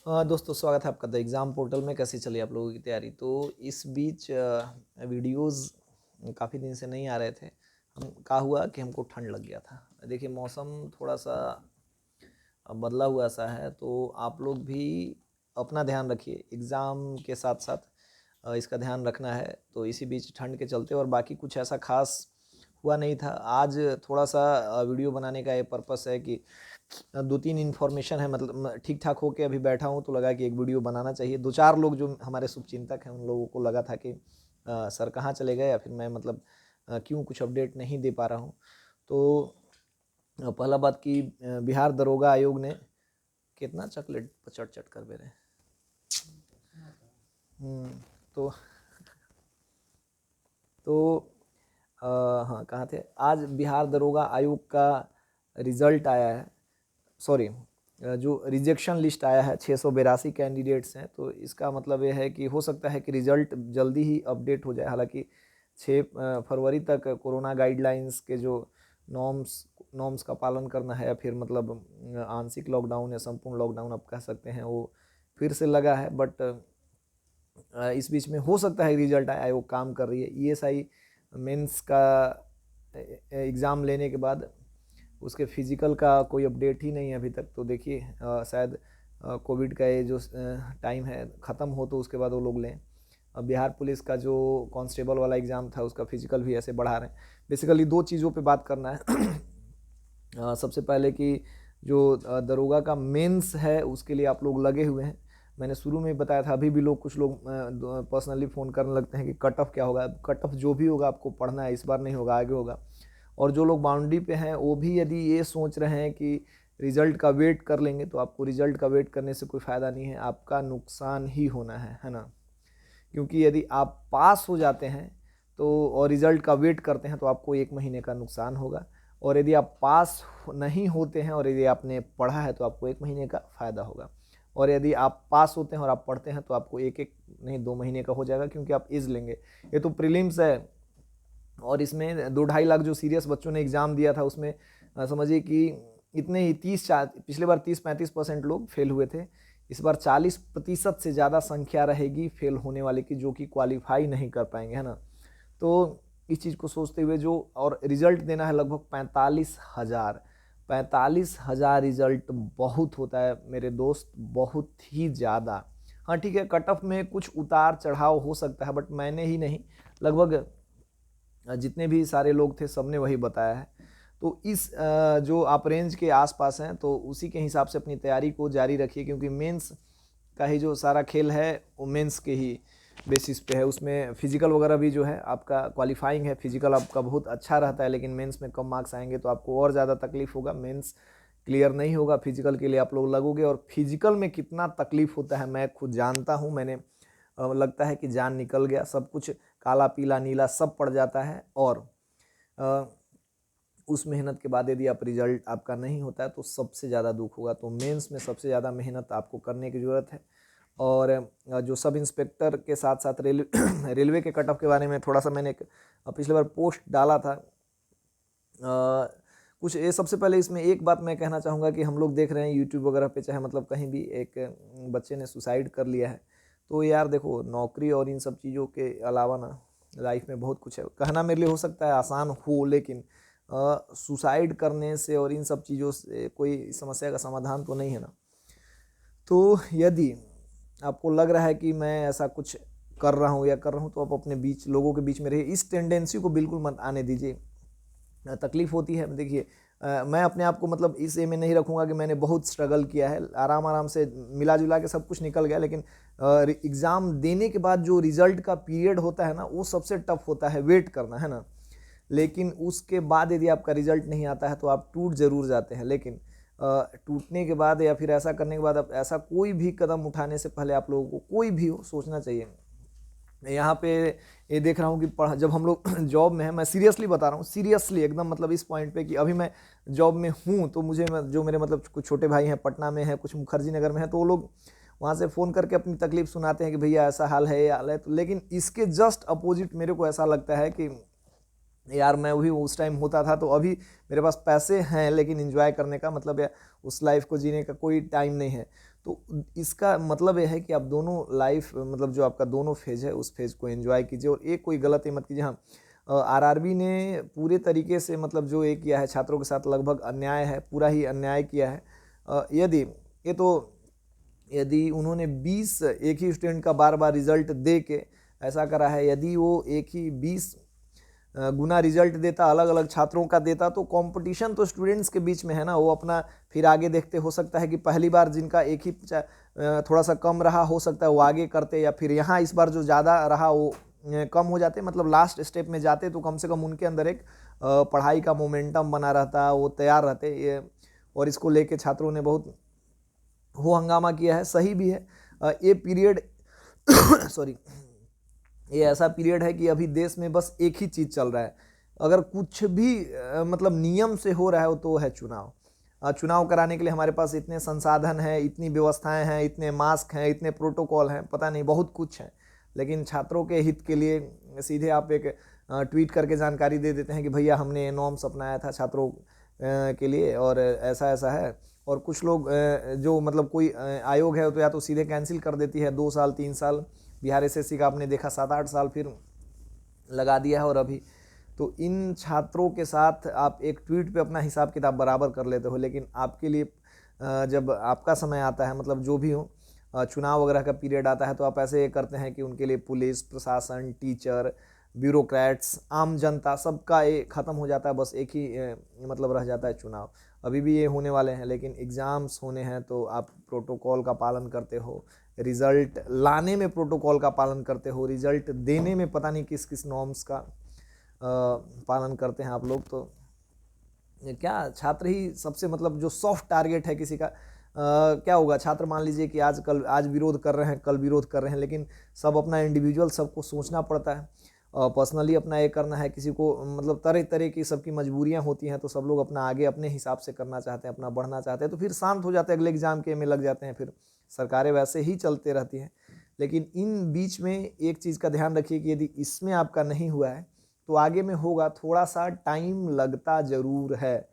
दोस्तों स्वागत है आपका द एग्ज़ाम पोर्टल में। कैसी चली आप लोगों की तैयारी? तो इस बीच वीडियोस काफ़ी दिन से नहीं आ रहे थे। हम क्या हुआ कि हमको ठंड लग गया था। देखिए मौसम थोड़ा सा बदला हुआ सा है, तो आप लोग भी अपना ध्यान रखिए। एग्ज़ाम के साथ साथ इसका ध्यान रखना है। तो इसी बीच ठंड के चलते और बाकी कुछ ऐसा खास हुआ नहीं था। आज थोड़ा सा वीडियो बनाने का ये पर्पस है कि दो तीन इन्फॉर्मेशन है, मतलब ठीक ठाक होके अभी बैठा हूँ तो लगा कि एक वीडियो बनाना चाहिए। दो चार लोग जो हमारे शुभचिंतक हैं उन लोगों को लगा था कि सर कहाँ चले गए, या फिर मैं मतलब क्यों कुछ अपडेट नहीं दे पा रहा हूँ। तो पहला बात कि बिहार दरोगा आयोग ने कितना चॉकलेट चट चट कर बेरे। तो तो हाँ, कहाँ थे? आज बिहार दरोगा आयोग का रिजल्ट आया है। सॉरी, जो रिजेक्शन लिस्ट आया है, 682 कैंडिडेट्स हैं। तो इसका मतलब ये है कि हो सकता है कि रिजल्ट जल्दी ही अपडेट हो जाए। हालांकि 6 फरवरी तक कोरोना गाइडलाइंस के जो नॉर्म्स का पालन करना है, या फिर मतलब आंशिक लॉकडाउन या संपूर्ण लॉकडाउन आप कह सकते हैं, वो फिर से लगा है। बट इस बीच में हो सकता है रिजल्ट आए, वो काम कर रही है। ईएसआई मेंस का एग्ज़ाम लेने के बाद उसके फिजिकल का कोई अपडेट ही नहीं है अभी तक। तो देखिए शायद कोविड का ये जो टाइम है ख़त्म हो तो उसके बाद वो लोग लें। अब बिहार पुलिस का जो कांस्टेबल वाला एग्ज़ाम था उसका फिजिकल भी ऐसे बढ़ा रहे हैं। बेसिकली दो चीज़ों पे बात करना है। सबसे पहले कि जो दरोगा का मेंस है उसके लिए आप लोग लगे हुए हैं। मैंने शुरू में बताया था, अभी भी लोग कुछ लोग पर्सनली फ़ोन करने लगते हैं कि कट ऑफ क्या होगा। कट ऑफ जो भी होगा आपको पढ़ना है, इस बार नहीं होगा, आगे होगा। और जो लोग बाउंड्री पे हैं वो भी यदि ये सोच रहे हैं कि रिज़ल्ट का वेट कर लेंगे, तो आपको रिज़ल्ट का वेट करने से कोई फ़ायदा नहीं है, आपका नुकसान ही होना है ना। क्योंकि यदि आप पास हो जाते हैं तो और रिज़ल्ट का वेट करते हैं तो आपको 1 महीने का नुकसान होगा। और यदि आप पास नहीं होते हैं और यदि आपने पढ़ा है तो आपको 1 महीने का फ़ायदा होगा। और यदि आप पास होते हैं और आप पढ़ते हैं तो आपको 1-1 नहीं 2 महीने का हो जाएगा, क्योंकि आप इज़ लेंगे। ये तो प्रीलिम्स है। और इसमें 2-2.5 लाख जो सीरियस बच्चों ने एग्ज़ाम दिया था उसमें समझिए कि इतने ही 30-40, पिछले बार 30-35% लोग फेल हुए थे। इस बार 40% से ज़्यादा संख्या रहेगी फेल होने वाले की, जो कि क्वालिफाई नहीं कर पाएंगे, है ना। तो इस चीज़ को सोचते हुए जो और रिजल्ट देना है लगभग 45,000 रिजल्ट बहुत होता है मेरे दोस्त, बहुत ही ज़्यादा। हाँ ठीक है, कट ऑफ में कुछ उतार चढ़ाव हो सकता है, बट मैंने ही नहीं, लगभग जितने भी सारे लोग थे सबने वही बताया है। तो इस जो आप रेंज के आसपास हैं तो उसी के हिसाब से अपनी तैयारी को जारी रखिए, क्योंकि मेंस का ही जो सारा खेल है वो मेंस के ही बेसिस पे है। उसमें फिजिकल वगैरह भी जो है आपका क्वालिफाइंग है, फिजिकल आपका बहुत अच्छा रहता है, लेकिन मेंस में कम मार्क्स आएंगे तो आपको और ज़्यादा तकलीफ होगा। मेंस क्लियर नहीं होगा, फिजिकल के लिए आप लोग लगोगे। और फिजिकल में कितना तकलीफ होता है मैं खुद जानता हूँ। मैंने लगता है कि जान निकल गया, सब कुछ काला पीला नीला सब पड़ जाता है। और उस मेहनत के बाद यदि आप रिजल्ट आपका नहीं होता है तो सबसे ज़्यादा दुख होगा। तो मेंस में सबसे ज़्यादा मेहनत आपको करने की ज़रूरत है। और जो सब इंस्पेक्टर के साथ साथ रेलवे के कट ऑफ के बारे में थोड़ा सा मैंने एक पिछले बार पोस्ट डाला था। कुछ ये सबसे पहले इसमें एक बात मैं कहना चाहूँगा कि हम लोग देख रहे हैं यूट्यूब वगैरह पे, चाहे मतलब कहीं भी, एक बच्चे ने सुसाइड कर लिया है। तो यार देखो, नौकरी और इन सब चीज़ों के अलावा ना लाइफ में बहुत कुछ है। कहना मेरे लिए हो सकता है आसान हो, लेकिन सुसाइड करने से और इन सब चीज़ों से कोई समस्या का समाधान तो नहीं है ना। तो यदि आपको लग रहा है कि मैं ऐसा कुछ कर रहा हूँ या कर रहा हूँ, तो आप अपने बीच लोगों के बीच में रहिए। इस टेंडेंसी को बिल्कुल मत आने दीजिए। तकलीफ होती है, देखिए मैं अपने आप को मतलब इस ए में नहीं रखूँगा कि मैंने बहुत स्ट्रगल किया है, आराम आराम से मिला जुला के सब कुछ निकल गया। लेकिन एग्ज़ाम देने के बाद जो रिज़ल्ट का पीरियड होता है ना, वो सबसे टफ होता है, वेट करना, है ना। लेकिन उसके बाद यदि आपका रिज़ल्ट नहीं आता है तो आप टूट ज़रूर जाते हैं। लेकिन टूटने के बाद या फिर ऐसा करने के बाद आप ऐसा कोई भी कदम उठाने से पहले आप लोगों को कोई भी हो सोचना चाहिए। यहाँ पे ये देख रहा हूँ कि जब हम लोग जॉब में हैं, मैं सीरियसली बता रहा हूँ, सीरियसली एकदम, मतलब इस पॉइंट पे कि अभी मैं जॉब में हूँ तो मुझे जो मेरे मतलब कुछ छोटे भाई हैं पटना में हैं, कुछ मुखर्जी नगर में हैं, तो वो लोग वहाँ से फ़ोन करके अपनी तकलीफ़ सुनाते हैं कि भैया ऐसा हाल है, ये हाल है। तो लेकिन इसके जस्ट अपोजिट मेरे को ऐसा लगता है कि यार मैं वही उस टाइम होता था, तो अभी मेरे पास पैसे हैं लेकिन एंजॉय करने का मतलब या उस लाइफ को जीने का कोई टाइम नहीं है। तो इसका मतलब ये है कि आप दोनों लाइफ मतलब जो आपका दोनों फेज है उस फेज को एंजॉय कीजिए और एक कोई गलती मत कीजिए। हाँ, आरआरबी ने पूरे तरीके से मतलब जो ये किया है छात्रों के साथ लगभग अन्याय है, पूरा ही अन्याय किया है। यदि ये तो यदि उन्होंने 20 एक ही स्टूडेंट का बार बार रिजल्ट दे के ऐसा करा है, यदि वो एक ही 20 गुना रिजल्ट देता, अलग अलग छात्रों का देता, तो कंपटीशन तो स्टूडेंट्स के बीच में है ना, वो अपना फिर आगे देखते। हो सकता है कि पहली बार जिनका एक ही थोड़ा सा कम रहा, हो सकता है वो आगे करते, या फिर यहाँ इस बार जो ज़्यादा रहा वो कम हो जाते, मतलब लास्ट स्टेप में जाते, तो कम से कम उनके अंदर एक पढ़ाई का मोमेंटम बना रहता, वो तैयार रहते। ये और इसको लेके छात्रों ने बहुत हो हंगामा किया है, सही भी है। ये पीरियड सॉरी, ये ऐसा पीरियड है कि अभी देश में बस एक ही चीज़ चल रहा है। अगर कुछ भी मतलब नियम से हो रहा है तो है चुनाव। चुनाव कराने के लिए हमारे पास इतने संसाधन हैं, इतनी व्यवस्थाएं हैं, इतने मास्क हैं, इतने प्रोटोकॉल हैं, पता नहीं बहुत कुछ है, लेकिन छात्रों के हित के लिए सीधे आप एक ट्वीट करके जानकारी दे देते हैं कि भैया हमने ये नॉर्म्स अपनाया था छात्रों के लिए और ऐसा ऐसा है। और कुछ लोग जो मतलब कोई आयोग है तो या तो सीधे कैंसिल कर देती है, 2 साल 3 साल। बिहार एसएससी का आपने देखा 7-8 साल फिर लगा दिया है। और अभी तो इन छात्रों के साथ आप एक ट्वीट पे अपना हिसाब किताब बराबर कर लेते हो, लेकिन आपके लिए जब आपका समय आता है, मतलब जो भी हो चुनाव वगैरह का पीरियड आता है, तो आप ऐसे करते हैं कि उनके लिए पुलिस प्रशासन, टीचर, ब्यूरोक्रेट्स, आम जनता, सबका ये ख़त्म हो जाता है, बस एक ही मतलब रह जाता है चुनाव। अभी भी ये होने वाले हैं, लेकिन एग्ज़ाम्स होने हैं तो आप प्रोटोकॉल का पालन करते हो, रिज़ल्ट लाने में प्रोटोकॉल का पालन करते हो, रिज़ल्ट देने में पता नहीं किस किस नॉर्म्स का पालन करते हैं आप लोग। तो क्या छात्र ही सबसे मतलब जो सॉफ्ट टारगेट है किसी का। क्या होगा, छात्र मान लीजिए कि आज विरोध कर रहे हैं, कल विरोध कर रहे हैं, लेकिन सब अपना इंडिविजुअल सबको सोचना पड़ता है, पर्सनली अपना ये करना है। किसी को मतलब तरह तरह की सबकी मजबूरियां होती हैं, तो सब लोग अपना आगे अपने हिसाब से करना चाहते हैं, अपना बढ़ना चाहते हैं, तो फिर शांत हो जाते हैं, अगले एग्जाम के में लग जाते हैं, फिर सरकारें वैसे ही चलते रहती हैं। लेकिन इन बीच में एक चीज़ का ध्यान रखिए कि यदि इसमें आपका नहीं हुआ है तो आगे में होगा, थोड़ा सा टाइम लगता ज़रूर है।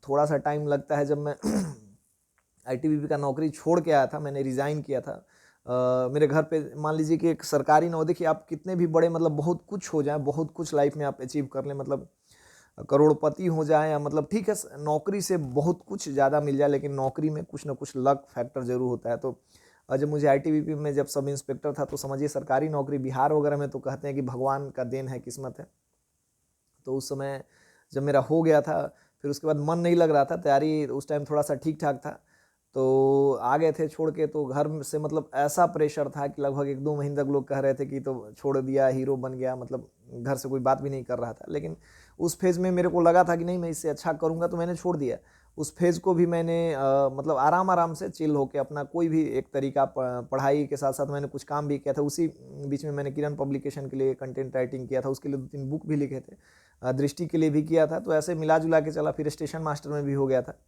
थोड़ा सा टाइम लगता है। जब मैं आईटीबीपी का नौकरी छोड़ के आया था, मैंने रिज़ाइन किया था, मेरे घर पे मान लीजिए कि एक सरकारी नौकरी, देखिए आप कितने भी बड़े मतलब बहुत कुछ हो जाए, बहुत कुछ लाइफ में आप अचीव कर लें, मतलब करोड़पति हो जाए, या मतलब ठीक है नौकरी से बहुत कुछ ज़्यादा मिल जाए, लेकिन नौकरी में कुछ ना कुछ लक फैक्टर ज़रूर होता है। तो जब मुझे आईटीबीपी में जब सब इंस्पेक्टर था, तो समझिए सरकारी नौकरी बिहार वगैरह में तो कहते हैं कि भगवान का देन है, किस्मत है। तो उस समय जब मेरा हो गया था, फिर उसके बाद मन नहीं लग रहा था, तैयारी उस टाइम थोड़ा सा ठीक ठाक था, तो आ गए थे छोड़ के। तो घर से मतलब ऐसा प्रेशर था कि लगभग 1-2 महीने तक लोग कह रहे थे कि तो छोड़ दिया, हीरो बन गया, मतलब घर से कोई बात भी नहीं कर रहा था। लेकिन उस फेज़ में मेरे को लगा था कि नहीं, मैं इससे अच्छा करूँगा, तो मैंने छोड़ दिया। उस फेज़ को भी मैंने मतलब आराम आराम से चिल होके अपना कोई भी एक तरीका, पढ़ाई के साथ साथ मैंने कुछ काम भी किया था। उसी बीच में मैंने किरण पब्लिकेशन के लिए कंटेंट राइटिंग किया था, उसके लिए 2-3 बुक भी लिखे थे, दृष्टि के लिए भी किया था। तो ऐसे मिला जुला के चला, फिर स्टेशन मास्टर में भी हो गया था,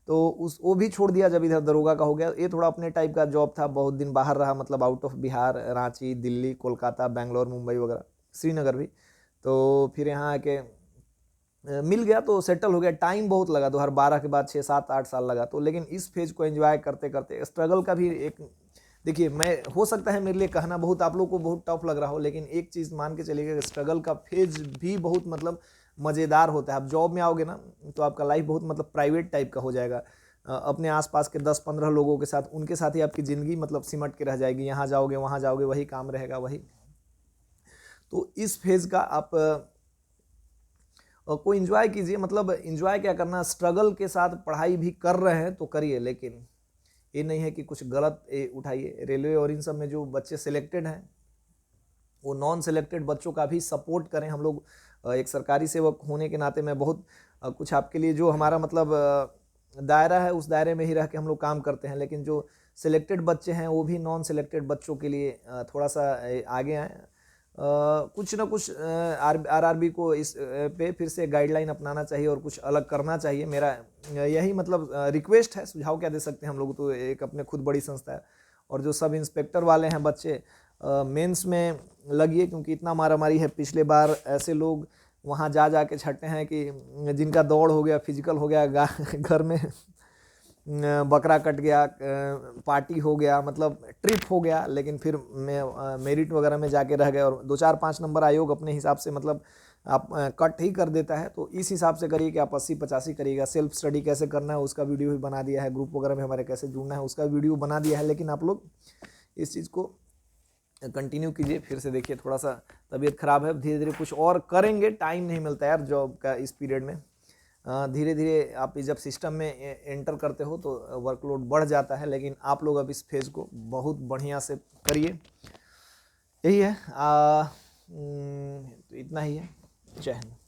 तो वो भी छोड़ दिया जब इधर दरोगा का हो गया। ये थोड़ा अपने टाइप का जॉब था, बहुत दिन बाहर रहा, मतलब आउट ऑफ बिहार, रांची, दिल्ली, कोलकाता, बेंगलोर, मुंबई वगैरह, श्रीनगर भी। तो फिर यहाँ आके मिल गया तो सेटल हो गया। टाइम बहुत लगा, 2012 के बाद 6-7-8 साल लगा। तो लेकिन इस फेज को एंजॉय करते करते, स्ट्रगल का भी एक, देखिए मैं हो सकता है मेरे लिए कहना बहुत आप लोग को बहुत टफ लग रहा हो, लेकिन एक चीज़ मान के चलिएगा, स्ट्रगल का फेज भी बहुत मतलब मज़ेदार होता है। आप जॉब में आओगे ना, तो आपका लाइफ बहुत मतलब प्राइवेट टाइप का हो जाएगा। अपने आसपास के 10-15 लोगों के साथ, उनके साथ ही आपकी ज़िंदगी मतलब सिमट के रह जाएगी। यहाँ जाओगे वहाँ जाओगे, वही काम रहेगा, वही। तो इस फेज़ का आप को एंजॉय कीजिए। मतलब एंजॉय क्या करना, स्ट्रगल के साथ पढ़ाई भी कर रहे हैं तो करिए, लेकिन ये नहीं है कि कुछ गलत उठाइए। रेलवे और इन सब में जो बच्चे सिलेक्टेड हैं, वो नॉन सिलेक्टेड बच्चों का भी सपोर्ट करें। हम लोग एक सरकारी सेवक होने के नाते मैं बहुत कुछ आपके लिए, जो हमारा मतलब दायरा है, उस दायरे में ही रह के हम लोग काम करते हैं। लेकिन जो सिलेक्टेड बच्चे हैं, वो भी नॉन सिलेक्टेड बच्चों के लिए थोड़ा सा आगे आएँ। कुछ ना कुछ आरआरबी को इस पे फिर से गाइडलाइन अपनाना चाहिए और कुछ अलग करना चाहिए। मेरा यही मतलब रिक्वेस्ट है, सुझाव क्या दे सकते हैं हम लोग, तो एक अपने खुद बड़ी संस्था है। और जो सब इंस्पेक्टर वाले हैं बच्चे, मेंस में लगिए, क्योंकि इतना मारामारी है। पिछले बार ऐसे लोग वहाँ जा के छटते हैं कि जिनका दौड़ हो गया, फिजिकल हो गया, घर में बकरा कट गया, पार्टी हो गया, मतलब ट्रिप हो गया, लेकिन फिर मैं मेरिट वगैरह में जाके रह गए और 2 4 5 नंबर आयोग अपने हिसाब से मतलब आप कट ही कर देता है। तो इस हिसाब से करिए कि आप 80 85 करिएगा। सेल्फ स्टडी कैसे करना है उसका वीडियो भी बना दिया है, ग्रुप वगैरह में हमारे कैसे जुड़ना है उसका वीडियो बना दिया है। लेकिन आप लोग इस चीज़ को कंटिन्यू कीजिए। फिर से देखिए थोड़ा सा तबीयत खराब है, धीरे धीरे कुछ और करेंगे, टाइम नहीं मिलता यार जॉब का इस पीरियड में। धीरे धीरे आप जब सिस्टम में एंटर करते हो तो वर्कलोड बढ़ जाता है, लेकिन आप लोग अब इस फेज को बहुत बढ़िया से करिए। यही है, तो इतना ही है। जय हिंद।